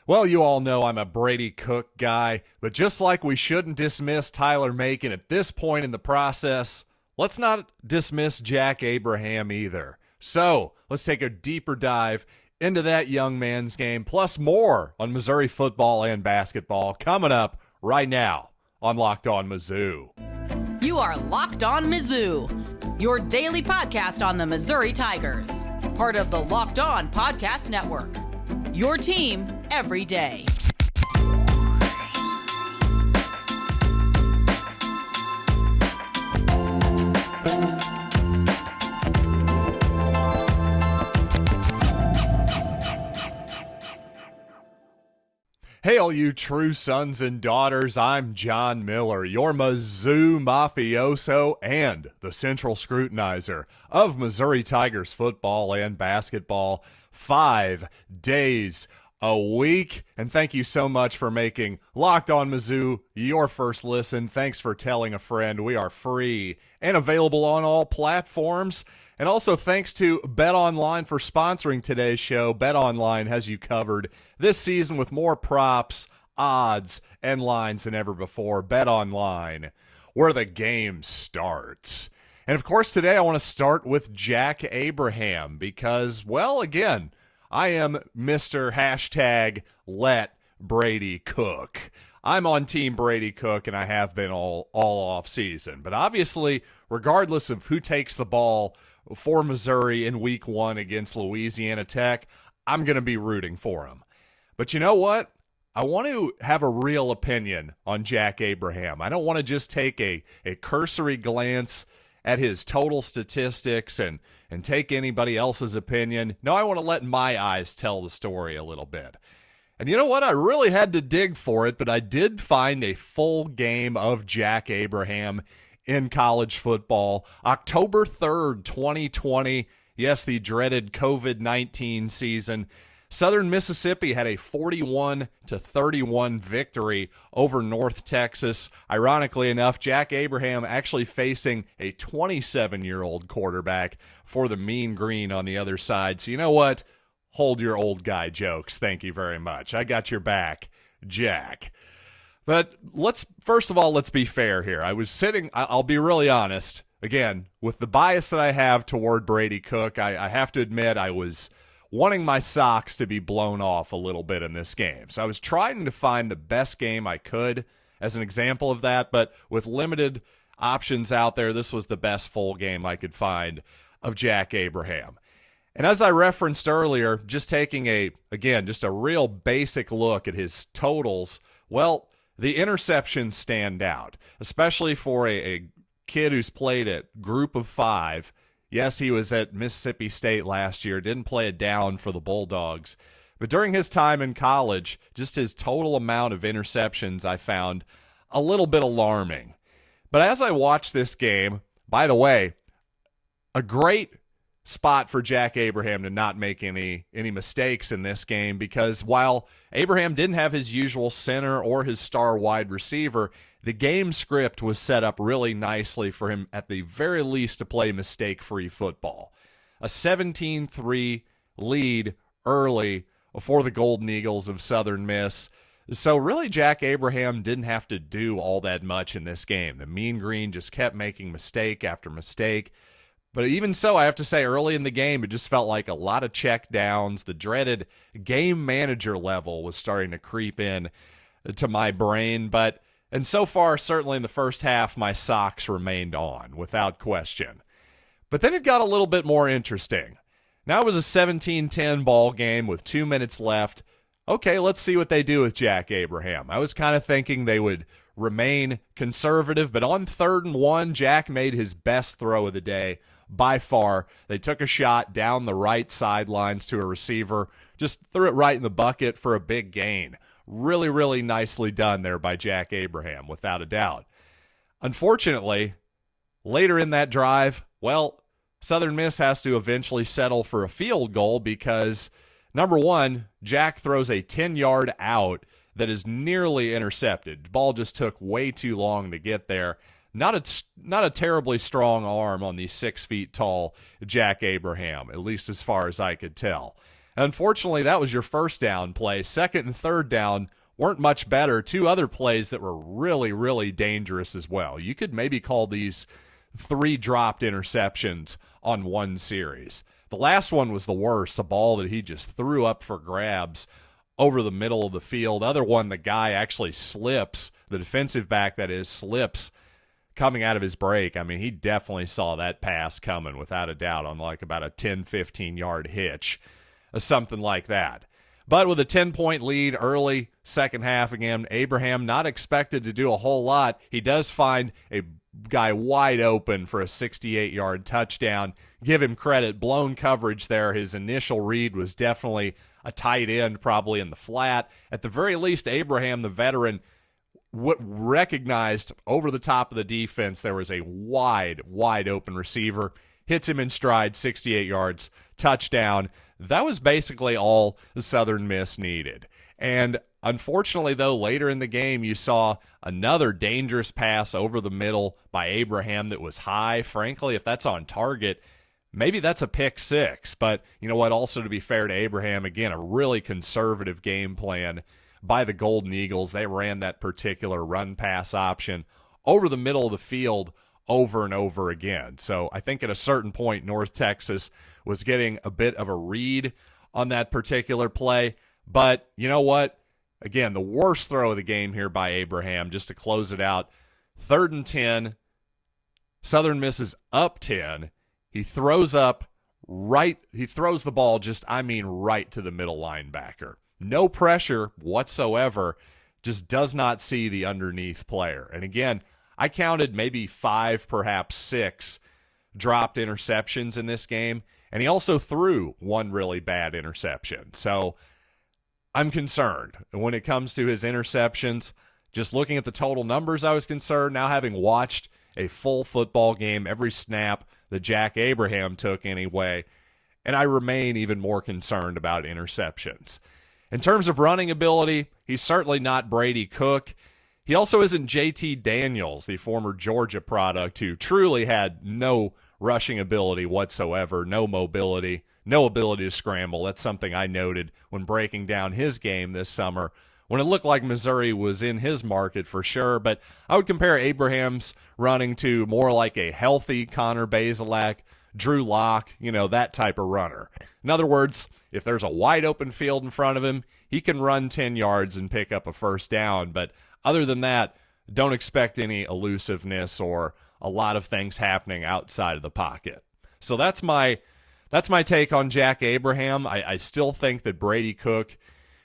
Well, you all know I'm a Brady Cook guy, but just like we shouldn't dismiss Tyler Macon at this point in the process, let's not dismiss Jack Abraham either. So let's take a deeper dive into that young man's game, plus more on Missouri football and basketball coming up right now on Locked On Mizzou. You are Locked On Mizzou, your daily podcast on the Missouri Tigers, part of the Locked On Podcast Network. Your team every day. Hey, all you true sons and daughters, I'm John Miller, your Mizzou mafioso and the central scrutinizer of Missouri Tigers football and basketball 5 days a week. And thank you so much for making Locked On Mizzou your first listen. Thanks for telling a friend. We are free and available on all platforms. And also thanks to BetOnline for sponsoring today's show. BetOnline has you covered this season with more props, odds, and lines than ever before. BetOnline, where the game starts. And of course, today I want to start with Jack Abraham because, well, again, I am Mr. Hashtag Let Brady Cook. I'm on Team Brady Cook, and I have been all off season. But obviously, regardless of who takes the ball for Missouri in week 1 against Louisiana Tech, I'm going to be rooting for him. But you know what? I want to have a real opinion on Jack Abraham. I don't want to just take a cursory glance at his total statistics and take anybody else's opinion. No, I want to let my eyes tell the story a little bit. And you know what? I really had to dig for it, but I did find a full game of Jack Abraham in college football. October 3rd, 2020. Yes, the dreaded COVID-19 season. Southern Mississippi had a 41-31 victory over North Texas. Ironically enough, Jack Abraham actually facing a 27-year-old quarterback for the Mean Green on the other side. So you know what? Hold your old guy jokes. Thank you very much. I got your back, Jack. But first of all, let's be fair here. I'll be really honest. Again, with the bias that I have toward Brady Cook, I have to admit I was wanting my socks to be blown off a little bit in this game. So I was trying to find the best game I could as an example of that, but with limited options out there, this was the best full game I could find of Jack Abraham. And as I referenced earlier, just taking just a real basic look at his totals, well, the interceptions stand out, especially for a kid who's played at Group of 5. Yes, he was at Mississippi State last year, didn't play a down for the Bulldogs. But during his time in college, just his total amount of interceptions I found a little bit alarming. But as I watched this game, by the way, a great spot for Jack Abraham to not make any mistakes in this game, because while Abraham didn't have his usual center or his star wide receiver, the game script was set up really nicely for him at the very least to play mistake-free football. A 17-3 lead early for the Golden Eagles of Southern Miss. So really Jack Abraham didn't have to do all that much in this game. The Mean Green just kept making mistake after mistake. But even so, I have to say, early in the game, it just felt like a lot of check downs. The dreaded game manager level was starting to creep in to my brain. And so far, certainly in the first half, my socks remained on, without question. But then it got a little bit more interesting. Now it was a 17-10 ball game with 2 minutes left. Okay, let's see what they do with Jack Abraham. I was kind of thinking they would remain conservative, but on 3rd and 1, Jack made his best throw of the day by far. They took a shot down the right sidelines to a receiver, just threw it right in the bucket for a big gain. Really, really nicely done there by Jack Abraham, without a doubt. Unfortunately, later in that drive, well, Southern Miss has to eventually settle for a field goal because, number one, Jack throws a 10-yard out that is nearly intercepted. The ball just took way too long to get there. Not a terribly strong arm on the 6 feet tall Jack Abraham, at least as far as I could tell. Unfortunately, that was your first down play. Second and third down weren't much better. Two other plays that were really, really dangerous as well. You could maybe call these 3 dropped interceptions on one series. The last one was the worst, a ball that he just threw up for grabs over the middle of the field. Other one, the guy actually slips, the defensive back that is, slips coming out of his break. I mean, he definitely saw that pass coming without a doubt on like about a 10, 15-yard hitch, something like that. But with a 10-point lead early, second half again, Abraham not expected to do a whole lot. He does find a guy wide open for a 68-yard touchdown. Give him credit, blown coverage there. His initial read was definitely a tight end, probably in the flat. At the very least, Abraham, the veteran, recognized over the top of the defense there was a wide open receiver. Hits him in stride, 68 yards, touchdown. That was basically all the Southern Miss needed. And unfortunately, though, later in the game, you saw another dangerous pass over the middle by Abraham that was high. Frankly, if that's on target, maybe that's a pick six. But you know what? Also, to be fair to Abraham, again, a really conservative game plan by the Golden Eagles. They ran that particular run-pass option over the middle of the field over and over again. So I think at a certain point, North Texas was getting a bit of a read on that particular play. But you know what? Again, the worst throw of the game here by Abraham, just to close it out. 3rd and 10. Southern Miss is up 10. He throws the ball right to the middle linebacker. No pressure whatsoever, just does not see the underneath player. And again, I counted maybe 5, perhaps 6 dropped interceptions in this game, and he also threw one really bad interception. So I'm concerned when it comes to his interceptions. Just looking at the total numbers, I was concerned. Now having watched a full football game, every snap that Jack Abraham took anyway, and I remain even more concerned about interceptions. In terms of running ability, he's certainly not Brady Cook. He also isn't JT Daniels, the former Georgia product, who truly had no rushing ability whatsoever, no mobility, no ability to scramble. That's something I noted when breaking down his game this summer, when it looked like Missouri was in his market for sure. But I would compare Abraham's running to more like a healthy Connor Bazelak, Drew Lock, that type of runner. In other words, if there's a wide open field in front of him, he can run 10 yards and pick up a first down. But other than that, don't expect any elusiveness or a lot of things happening outside of the pocket. So that's my take on Jack Abraham. I still think that Brady Cook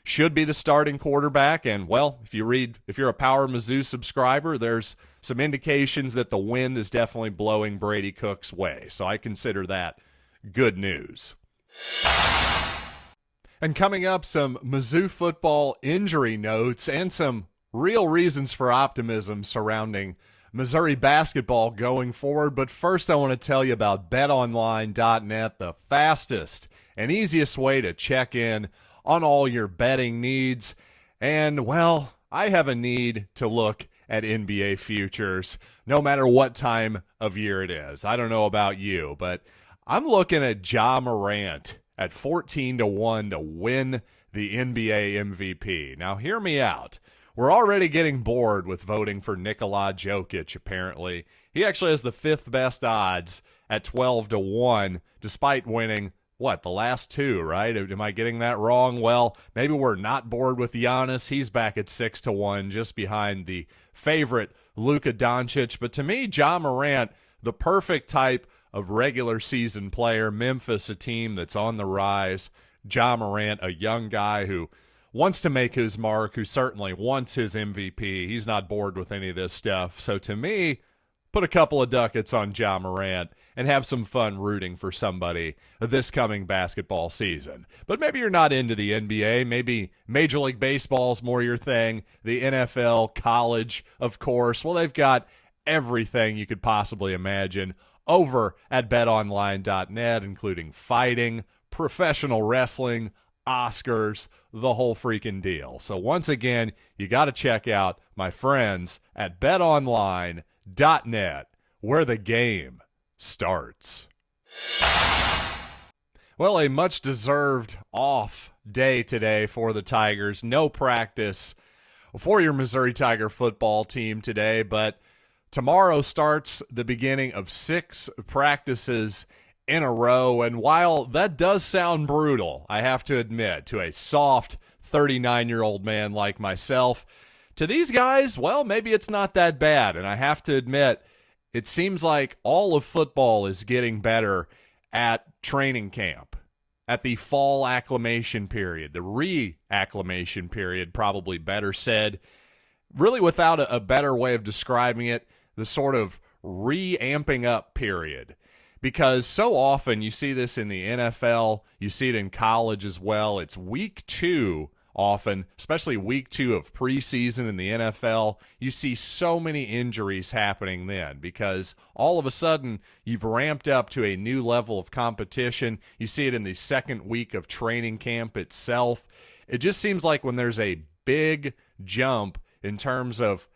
should be the starting quarterback. And, well, if you're a Power Mizzou subscriber, there's some indications that the wind is definitely blowing Brady Cook's way. So I consider that good news. And coming up, some Mizzou football injury notes and some real reasons for optimism surrounding Missouri basketball going forward. But first, I want to tell you about BetOnline.net, the fastest and easiest way to check in on all your betting needs. And, well, I have a need to look at NBA futures no matter what time of year it is. I don't know about you, but I'm looking at Ja Morant at 14-1 to win the NBA MVP. Now, hear me out. We're already getting bored with voting for Nikola Jokic, apparently. He actually has the 5th best odds at 12-1, despite winning, the last 2, right? Am I getting that wrong? Well, maybe we're not bored with Giannis. He's back at 6-1, just behind the favorite Luka Doncic. But to me, Ja Morant, the perfect type of regular season player. Memphis, a team that's on the rise. Ja Morant, a young guy who wants to make his mark, who certainly wants his MVP. He's not bored with any of this stuff. So to me, put a couple of ducats on Ja Morant and have some fun rooting for somebody this coming basketball season. But maybe you're not into the NBA. Maybe Major League Baseball is more your thing. The NFL, college, of course. Well, they've got everything you could possibly imagine over at betonline.net, including fighting, professional wrestling, Oscars, the whole freaking deal. So once again, you got to check out my friends at betonline.net, where the game starts. Well, a much-deserved off day today for the Tigers. No practice for your Missouri Tiger football team today, but tomorrow starts the beginning of 6 practices in a row. And while that does sound brutal, I have to admit, to a soft 39-year-old man like myself, to these guys, well, maybe it's not that bad. And I have to admit, it seems like all of football is getting better at training camp, at the fall acclimation period, the re-acclimation period, probably better said. Really, without a better way of describing it, the sort of re-amping up period. Because so often you see this in the NFL, you see it in college as well. It's week 2 often, especially week 2 of preseason in the NFL. You see so many injuries happening then because all of a sudden you've ramped up to a new level of competition. You see it in the second week of training camp itself. It just seems like when there's a big jump in terms of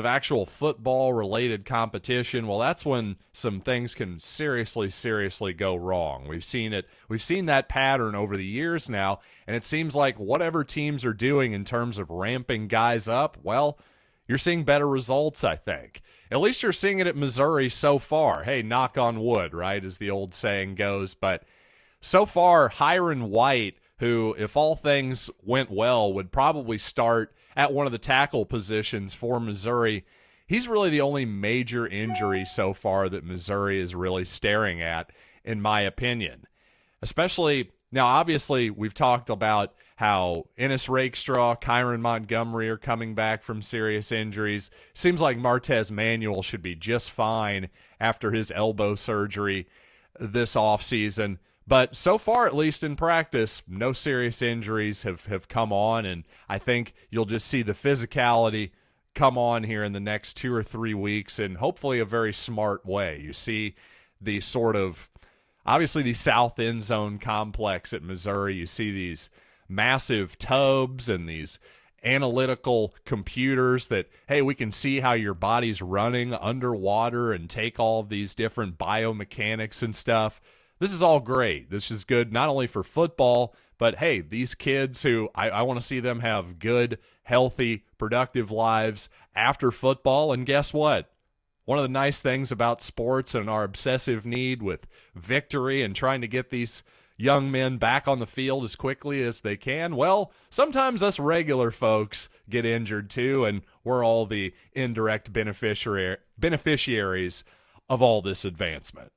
actual football-related competition, well, that's when some things can seriously go wrong. We've seen that pattern over the years now, and it seems like whatever teams are doing in terms of ramping guys up, well, you're seeing better results, I think. At least you're seeing it at Missouri so far. Hey, knock on wood, right, as the old saying goes. But so far, Hiron White, who, if all things went well, would probably start at one of the tackle positions for Missouri, he's really the only major injury so far that Missouri is really staring at, in my opinion. Especially, now obviously we've talked about how Ennis Rakestraw, Kyron Montgomery are coming back from serious injuries. Seems like Martez Manuel should be just fine after his elbow surgery this offseason. But so far, at least in practice, no serious injuries have come on, and I think you'll just see the physicality come on here in the next 2 or 3 weeks in hopefully a very smart way. You see the sort of, obviously the south end zone complex at Missouri. You see these massive tubs and these analytical computers that, hey, we can see how your body's running underwater and take all of these different biomechanics and stuff. This is all great. This is good not only for football, but hey, these kids who I want to see them have good, healthy, productive lives after football. And guess what? One of the nice things about sports and our obsessive need with victory and trying to get these young men back on the field as quickly as they can, well, sometimes us regular folks get injured too, and we're all the indirect beneficiaries of all this advancement.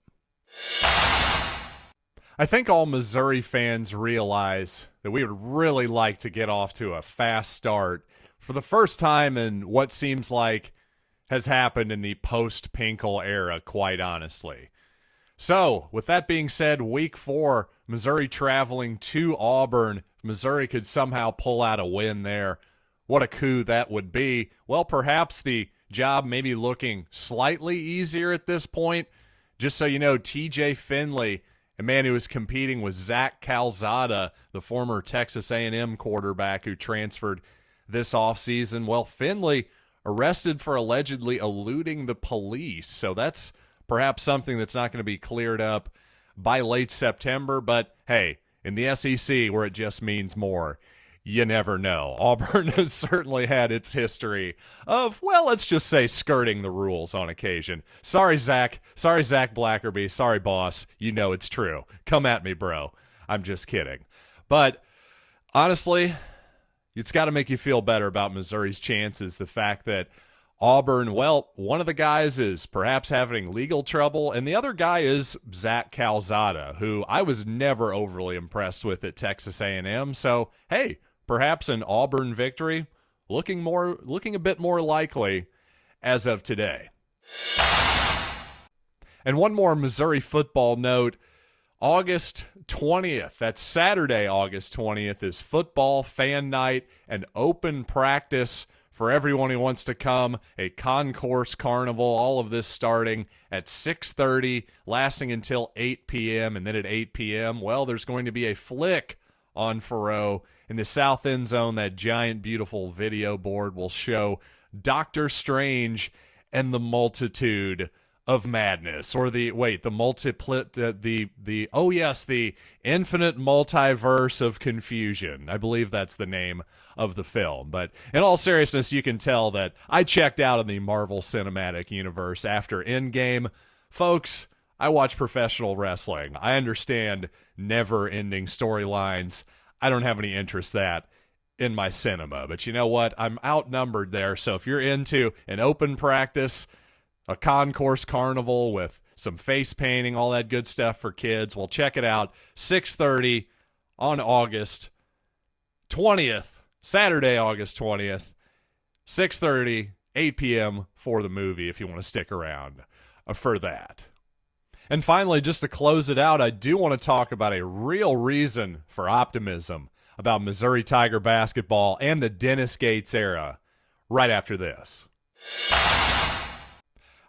I think all Missouri fans realize that we would really like to get off to a fast start for the first time in what seems like has happened in the post-Pinkel era, quite honestly. So, with that being said, week 4, Missouri traveling to Auburn. Missouri could somehow pull out a win there. What a coup that would be. Well, perhaps the job may be looking slightly easier at this point. Just so you know, TJ Finley, a man who was competing with Zach Calzada, the former Texas A&M quarterback who transferred this offseason. Well, Finley arrested for allegedly eluding the police. So that's perhaps something that's not going to be cleared up by late September. But hey, in the SEC, where it just means more, you never know. Auburn has certainly had its history of, well, let's just say skirting the rules on occasion. Sorry, Zach. Sorry, Zach Blackerby. Sorry, boss. You know it's true. Come at me, bro. I'm just kidding. But honestly, it's got to make you feel better about Missouri's chances. The fact that Auburn, well, one of the guys is perhaps having legal trouble, and the other guy is Zach Calzada, who I was never overly impressed with at Texas A&M. So, hey, perhaps an Auburn victory looking a bit more likely as of today. And one more Missouri football note. August 20th, that's Saturday, August 20th, is football fan night and open practice for everyone who wants to come. A concourse carnival, all of this starting at 6:30, lasting until 8 p.m. And then at 8 p.m., well, there's going to be a flick on Faroe in the south end zone. That giant, beautiful video board will show Doctor Strange and the multitude of madness, or the infinite multiverse of confusion. I believe that's the name of the film. But in all seriousness, you can tell that I checked out in the Marvel Cinematic Universe after Endgame. Folks, I watch professional wrestling. I understand never-ending storylines. I don't have any interest in my cinema. But you know what? I'm outnumbered there. So if you're into an open practice, a concourse carnival with some face painting, all that good stuff for kids, well, check it out. 6:30 on August 20th, Saturday, August 20th, 6:30, 8 p.m. for the movie if you want to stick around for that. And finally, just to close it out, I do want to talk about a real reason for optimism about Missouri Tiger basketball and the Dennis Gates era right after this.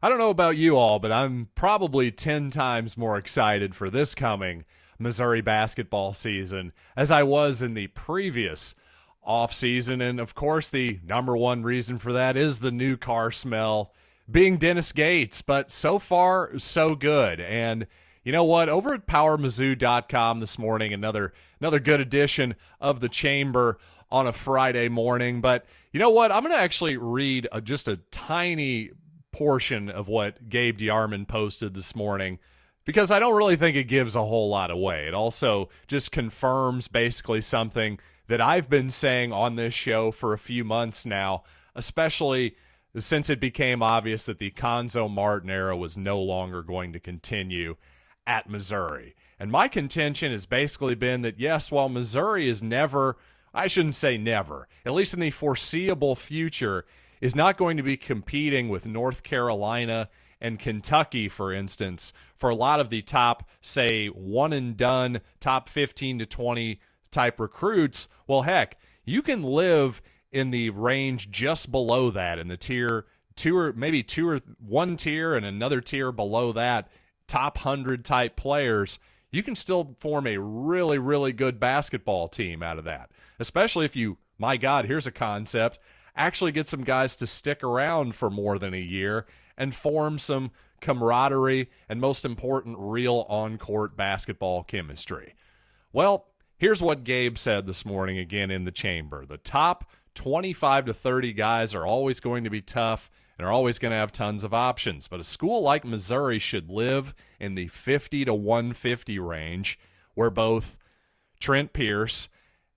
I don't know about you all, but I'm probably 10 times more excited for this coming Missouri basketball season as I was in the previous offseason. And of course, the number one reason for that is the new car smell being Dennis Gates. But so far, so good. And you know what? Over at PowerMizzou.com this morning, another good edition of the Chamber on a Friday morning. But you know what? I'm going to actually read just a tiny portion of what Gabe DeArmond posted this morning because I don't really think it gives a whole lot away. It also just confirms basically something that I've been saying on this show for a few months now, especially since it became obvious that the Conzo Martin era was no longer going to continue at Missouri. And my contention has basically been that, yes, while Missouri is never, I shouldn't say never, at least in the foreseeable future, is not going to be competing with North Carolina and Kentucky, for instance, for a lot of the top, say, one-and-done, top 15 to 20 type recruits. Well, heck, you can live in the range just below that, in the tier 2 or maybe one tier and another tier below that, top 100 type players. You can still form a really, really good basketball team out of that, especially if you, my God, here's a concept, actually get some guys to stick around for more than a year and form some camaraderie and, most important, real on-court basketball chemistry. Well, here's what Gabe said this morning again in the Chamber. The top 25 to 30 guys are always going to be tough and are always going to have tons of options, but a school like Missouri should live in the 50 to 150 range where both Trent Pierce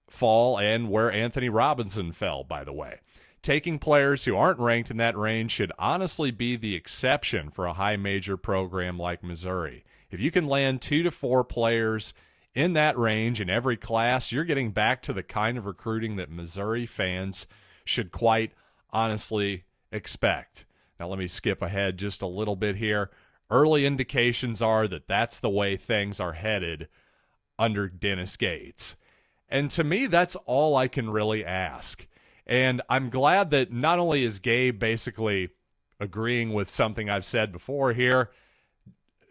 fall and where Anthony Robinson fell, by the way. Taking players who aren't ranked in that range should honestly be the exception for a high major program like Missouri. If you can land 2 to 4 players in that range in every class, you're getting back to the kind of recruiting that Missouri fans should quite honestly expect. Now let me skip ahead just a little bit here. Early indications are that that's the way things are headed under Dennis Gates. And to me, that's all I can really ask. And I'm glad that not only is Gabe basically agreeing with something I've said before here,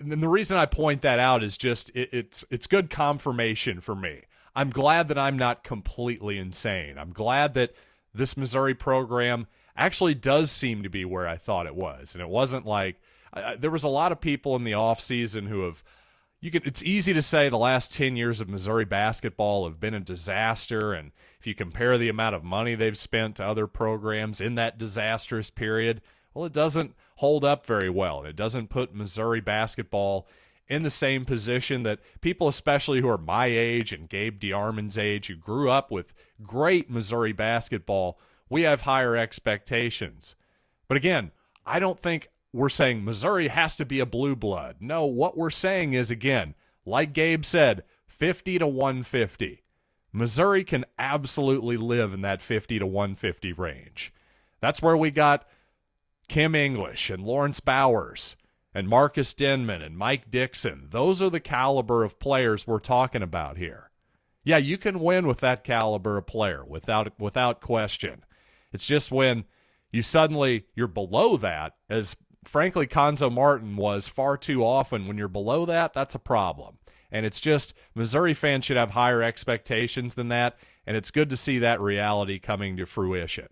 and the reason I point that out is just it's good confirmation for me. I'm glad that I'm not completely insane. I'm glad that this Missouri program actually does seem to be where I thought it was. And it wasn't like there was a lot of people in the offseason who have it's easy to say the last 10 years of Missouri basketball have been a disaster, and if you compare the amount of money they've spent to other programs in that disastrous period, well, it doesn't hold up very well, and it doesn't put Missouri basketball in the same position that people, especially who are my age and Gabe DeArmond's age, who grew up with great Missouri basketball, we have higher expectations. But again, I don't think we're saying Missouri has to be a blue blood. No, what we're saying is, again, like Gabe said, 50 to 150. Missouri can absolutely live in that 50 to 150 range. That's where we got Kim English and Lawrence Bowers and Marcus Denman and Mike Dixon. Those are the caliber of players we're talking about here. Yeah, you can win with that caliber of player without question. It's just when you're below that, as frankly Conzo Martin was far too often, when you're below that, that's a problem. And it's just Missouri fans should have higher expectations than that, and it's good to see that reality coming to fruition.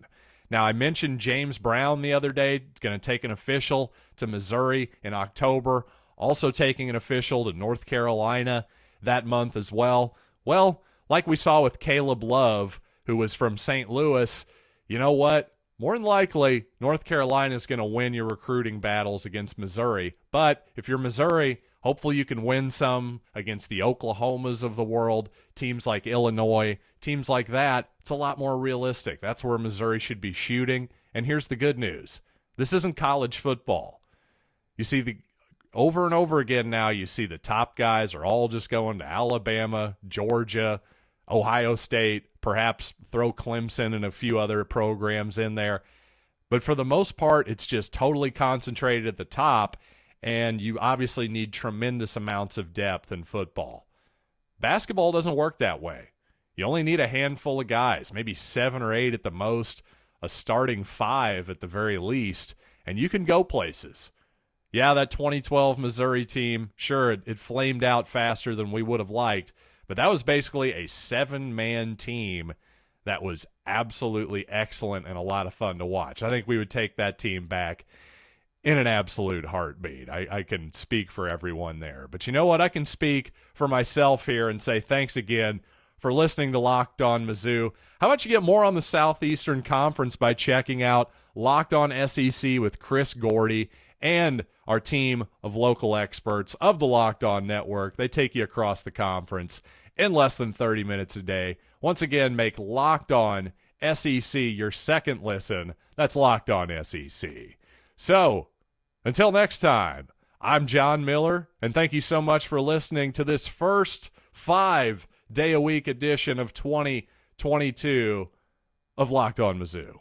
Now, I mentioned James Brown the other day. It's going to take an official to Missouri in October, also taking an official to North Carolina that month as well. Well, like we saw with Caleb Love, who was from St. Louis, you know what? More than likely, North Carolina is going to win your recruiting battles against Missouri. But if you're Missouri, hopefully you can win some against the Oklahomas of the world, teams like Illinois, teams like that. It's a lot more realistic. That's where Missouri should be shooting. And here's the good news. This isn't college football. You see, over and over again now, you see the top guys are all just going to Alabama, Georgia, Ohio State, perhaps throw Clemson and a few other programs in there. But for the most part, it's just totally concentrated at the top, and you obviously need tremendous amounts of depth in football. Basketball doesn't work that way. You only need a handful of guys, maybe 7 or 8 at the most, a starting 5 at the very least, and you can go places. Yeah, that 2012 Missouri team, sure, it flamed out faster than we would have liked, but that was basically a 7-man team that was absolutely excellent and a lot of fun to watch. I think we would take that team back in an absolute heartbeat. I can speak for everyone there. But you know what? I can speak for myself here and say thanks again for listening to Locked On Mizzou. How about you get more on the Southeastern Conference by checking out Locked On SEC with Chris Gordy and our team of local experts of the Locked On Network. They take you across the conference in less than 30 minutes a day. Once again, make Locked On SEC your second listen. That's Locked On SEC. So, until next time, I'm John Miller, and thank you so much for listening to this first 5-day-a-week edition of 2022 of Locked On Mizzou.